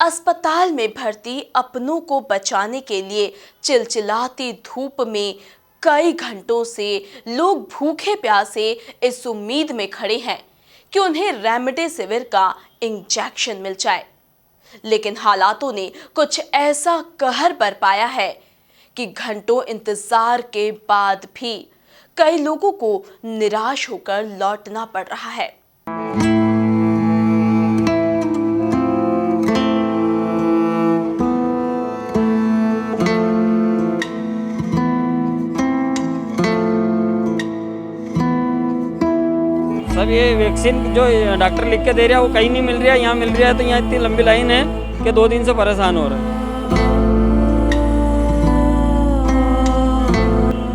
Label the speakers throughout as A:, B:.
A: अस्पताल में भर्ती अपनों को बचाने के लिए चिलचिलाती धूप में कई घंटों से लोग भूखे प्यासे इस उम्मीद में खड़े हैं कि उन्हें रेमडेसिविर का इंजेक्शन मिल जाए। लेकिन हालातों ने कुछ ऐसा कहर बरपाया है कि घंटों इंतजार के बाद भी कई लोगों को निराश होकर लौटना पड़ रहा है।
B: सब ये वैक्सीन जो डॉक्टर लिख के दे रहा है वो कहीं नहीं मिल रहा है, यहाँ मिल रहा है तो यहाँ इतनी लंबी लाइन है कि 2 दिन से परेशान हो रहे हैं।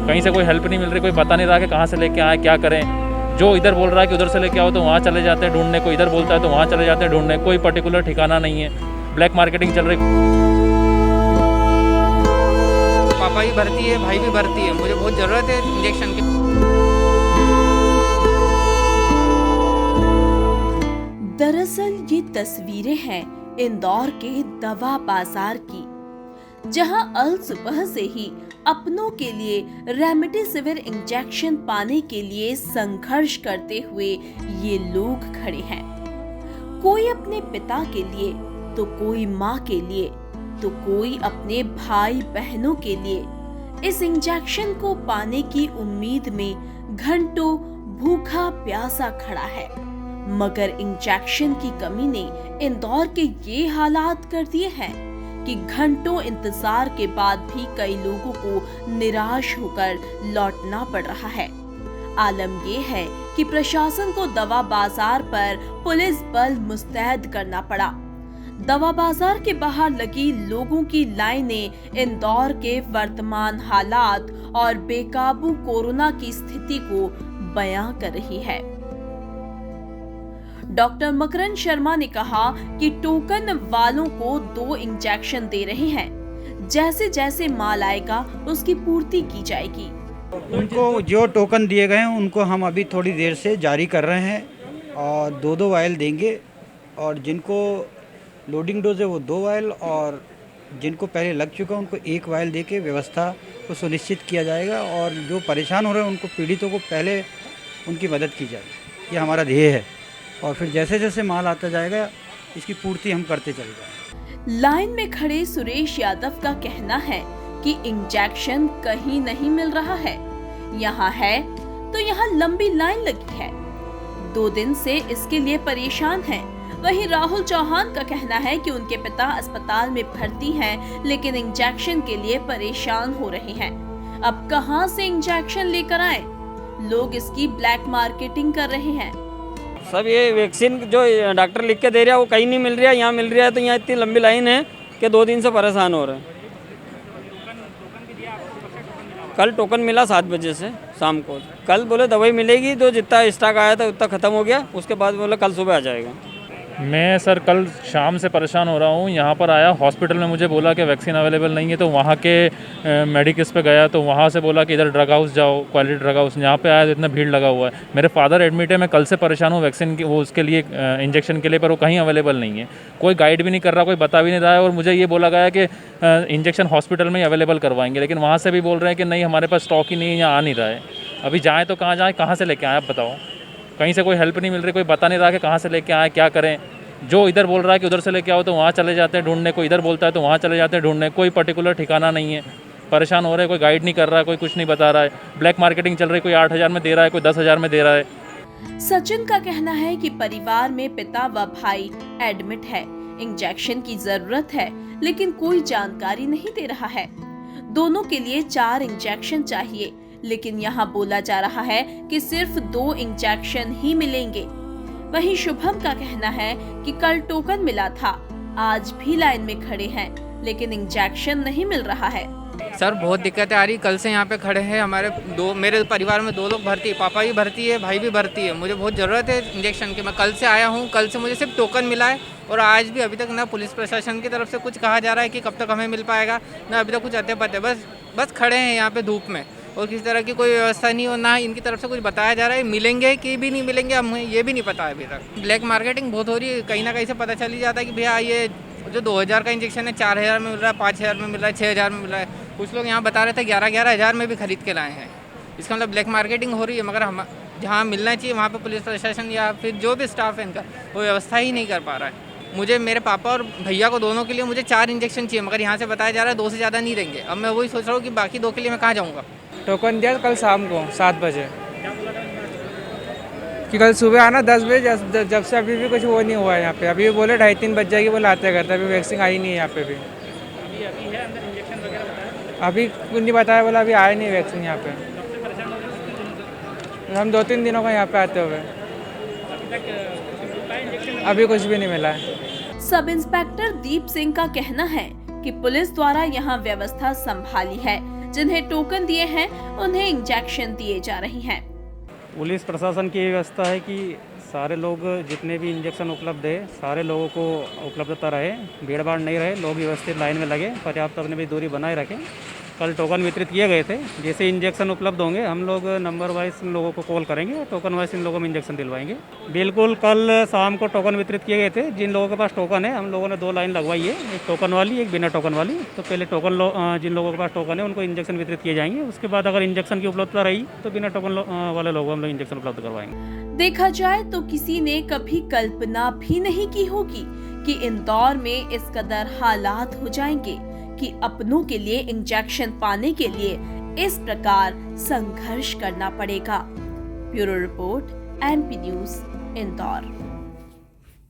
C: कहीं से कोई हेल्प नहीं मिल रही, कोई पता नहीं रहा कि कहाँ से लेके आए, क्या करें। जो इधर बोल रहा है कि उधर से लेके आओ तो वहाँ चले जाते हैं ढूंढने, कोई इधर बोलता है तो वहाँ चले जाते हैं ढूंढने, कोई पर्टिकुलर ठिकाना नहीं है। ब्लैक मार्केटिंग चल रही।
D: पापा भी भर्ती है, भाई भी भर्ती है, मुझे बहुत ज़रूरत है इंजेक्शन की।
A: दरअसल ये तस्वीरें हैं इंदौर के दवा बाजार की, जहां अल सुबह से ही अपनों के लिए रेमडेसिविर इंजेक्शन पाने के लिए संघर्ष करते हुए ये लोग खड़े हैं। कोई अपने पिता के लिए, तो कोई माँ के लिए, तो कोई अपने भाई बहनों के लिए इस इंजेक्शन को पाने की उम्मीद में घंटों भूखा प्यासा खड़ा है। मगर इंजेक्शन की कमी ने इंदौर के ये हालात कर दिए हैं कि घंटों इंतजार के बाद भी कई लोगों को निराश होकर लौटना पड़ रहा है। आलम ये है कि प्रशासन को दवा बाजार पर पुलिस बल मुस्तैद करना पड़ा। दवा बाजार के बाहर लगी लोगों की लाइनें इंदौर के वर्तमान हालात और बेकाबू कोरोना की स्थिति को बयां कर रही है। डॉक्टर मकरंद शर्मा ने कहा कि टोकन वालों को 2 इंजेक्शन दे रहे हैं, जैसे जैसे माल आएगा उसकी पूर्ति की जाएगी।
E: उनको जो टोकन दिए गए हैं उनको हम अभी थोड़ी देर से जारी कर रहे हैं और 2-2 वायल देंगे, और जिनको लोडिंग डोज है वो 2 वायल, और जिनको पहले लग चुका है उनको 1 वायल दे के व्यवस्था को सुनिश्चित किया जाएगा। और जो परेशान हो रहे हैं उनको, पीड़ितों को पहले उनकी मदद की जाएगी, ये हमारा ध्येय है। और फिर जैसे जैसे माल आता जाएगा इसकी पूर्ति हम करते चले जाएंगे।
A: लाइन में खड़े सुरेश यादव का कहना है कि इंजेक्शन कहीं नहीं मिल रहा है, यहाँ है तो यहाँ लंबी लाइन लगी है, 2 दिन से इसके लिए परेशान हैं। वहीं राहुल चौहान का कहना है कि उनके पिता अस्पताल में भर्ती हैं, लेकिन इंजेक्शन के लिए परेशान हो रहे हैं। अब कहां से इंजेक्शन लेकर आए? लोग इसकी ब्लैक मार्केटिंग कर रहे हैं।
B: सब ये वैक्सीन जो डॉक्टर लिख के दे रहा है वो कहीं नहीं मिल रहा है, यहाँ मिल रहा है तो यहाँ इतनी लंबी लाइन है कि 2 दिन से परेशान हो रहे हैं। कल टोकन मिला 7 बजे से शाम को। कल बोले दवाई मिलेगी, तो जितना स्टॉक आया था उतना ख़त्म हो गया, उसके बाद बोले कल सुबह आ जाएगा।
C: मैं सर कल शाम से परेशान हो रहा हूँ। यहाँ पर आया, हॉस्पिटल में मुझे बोला कि वैक्सीन अवेलेबल नहीं है, तो वहाँ के मेडिकल्स पे गया तो वहाँ से बोला कि इधर ड्रग हाउस जाओ, क्वालिटी ड्रग हाउस। यहाँ पे आया तो इतना भीड़ लगा हुआ है। मेरे फादर एडमिट है, मैं कल से परेशान हूँ वैक्सीन की, वो उसके लिए इंजेक्शन के लिए, पर वो कहीं अवेलेबल नहीं है। कोई गाइड भी नहीं कर रहा, कोई बता भी नहीं रहा है। और मुझे ये बोला गया है कि इंजेक्शन हॉस्पिटल में ही अवेलेबल करवाएंगे, लेकिन वहाँ से भी बोल रहे हैं कि नहीं, हमारे पास स्टॉक ही नहीं है, यहाँ आ नहीं रहा है। अभी जाएँ तो कहाँ जाएँ, कहाँ से लेके आएँ, आप बताओ। कहीं से कोई हेल्प नहीं मिल रही, कोई बता नहीं रहा कि कहाँ से लेके आएँ, क्या करें। जो इधर बोल रहा है कि उधर से लेके आओ तो वहाँ चले जाते हैं ढूंढने, कोई इधर बोलता है तो वहाँ चले जाते हैं ढूंढने, कोई पर्टिकुलर ठिकाना नहीं है। परेशान हो रहे हैं, कोई गाइड नहीं कर रहा है, कोई कुछ नहीं बता रहा है। ब्लैक मार्केटिंग चल रही है, कोई 8,000 में दे रहा है, कोई 10,000 में दे रहा है।
A: सचिन का कहना है कि परिवार में पिता व भाई एडमिट है, इंजेक्शन की जरूरत है, लेकिन कोई जानकारी नहीं दे रहा है। दोनों के लिए 4 इंजेक्शन चाहिए, लेकिन यहाँ बोला जा रहा है कि सिर्फ 2 इंजेक्शन ही मिलेंगे। वहीं शुभम का कहना है कि कल टोकन मिला था, आज भी लाइन में खड़े हैं, लेकिन इंजेक्शन नहीं मिल रहा है।
D: सर बहुत दिक्कतें आ रही, कल से यहाँ पे खड़े हैं। मेरे परिवार में 2 लोग भर्ती है, पापा भी भर्ती है, भाई भी भर्ती है, मुझे बहुत ज़रूरत है इंजेक्शन की। मैं कल से आया हूँ, कल से मुझे सिर्फ टोकन मिला है, और आज भी अभी तक ना पुलिस प्रशासन की तरफ से कुछ कहा जा रहा है कि कब तक हमें मिल पाएगा, ना अभी तक कुछ अते पते। बस खड़े हैं यहाँ पे धूप में, और किसी तरह की कोई व्यवस्था नहीं हो, ना इनकी तरफ से कुछ बताया जा रहा है। मिलेंगे कि भी नहीं मिलेंगे, हमें ये भी नहीं पता है अभी तक। ब्लैक मार्केटिंग बहुत हो रही है, कहीं ना कहीं से पता चल ही जाता है कि भैया ये जो 2000 का इंजेक्शन है 4000 में मिल रहा है, 5000 में मिल रहा है, 6000 में मिल रहा है। कुछ लोग यहाँ बता रहे थे 11-11 हज़ार में भी खरीद के लाए हैं। इसका मतलब ब्लैक मार्केटिंग हो रही है, मगर हम जहाँ मिलना चाहिए वहाँ पे पुलिस प्रशासन या फिर जो भी स्टाफ है इनका वो व्यवस्था ही नहीं कर पा रहा है। मुझे मेरे पापा और भैया को दोनों के लिए मुझे 4 इंजेक्शन चाहिए, मगर यहाँ से बताया जा रहा है 2 से ज़्यादा नहीं देंगे। अब मैं वही सोच रहा हूँ कि बाकी 2 के लिए मैं कहाँ जाऊँगा।
F: टोकन दिया कल शाम को 7 बजे कि कल सुबह आना 10 बजे, जब से अभी भी कुछ वो नहीं हुआ है यहाँ पे। अभी भी बोले 2:30-3 बज जाएगी, बोले आते करते, अभी वैक्सीन आई नहीं है यहाँ पे भी। अभी कुछ नहीं बताया, बोला अभी आया नहीं वैक्सीन यहाँ पे। हम 2-3 दिनों का यहाँ पे आते हुए अभी कुछ भी नहीं मिला है।
A: सब इंस्पेक्टर दीप सिंह का कहना है कि पुलिस द्वारा यहाँ व्यवस्था संभाली है, जिन्हें टोकन दिए हैं उन्हें इंजेक्शन दिए जा रहे हैं।
G: पुलिस प्रशासन की व्यवस्था है कि सारे लोग जितने भी इंजेक्शन उपलब्ध है सारे लोगों को उपलब्धता रहे, भीड़ भाड़ नहीं रहे, लोग व्यवस्थित लाइन में लगे, पर्याप्त अपने भी दूरी बनाए रखें। कल टोकन वितरित किए गए थे, जैसे इंजेक्शन उपलब्ध होंगे हम लोग नंबर वाइज इन लोगों को कॉल करेंगे, टोकन वाइज इन लोगों में इंजेक्शन दिलवाएंगे। बिल्कुल कल शाम को टोकन वितरित किए गए थे। जिन लोगों के पास टोकन है हम लोगों ने 2 लाइन लगवाई है, एक टोकन वाली एक बिना टोकन वाली। तो पहले टोकन जिन लोगों के पास टोकन है उनको इंजेक्शन वितरित किए जाएंगे, उसके बाद अगर इंजेक्शन की उपलब्धता रही तो बिना टोकन वाले लोगों को हम लोग इंजेक्शन उपलब्ध करवाएंगे।
A: देखा जाए तो किसी ने कभी कल्पना भी नहीं की होगी कि इंदौर में इस कदर हालात हो जाएंगे कि अपनों के लिए इंजेक्शन पाने के लिए इस प्रकार संघर्ष करना पड़ेगा। Bureau report, NP news, Indore.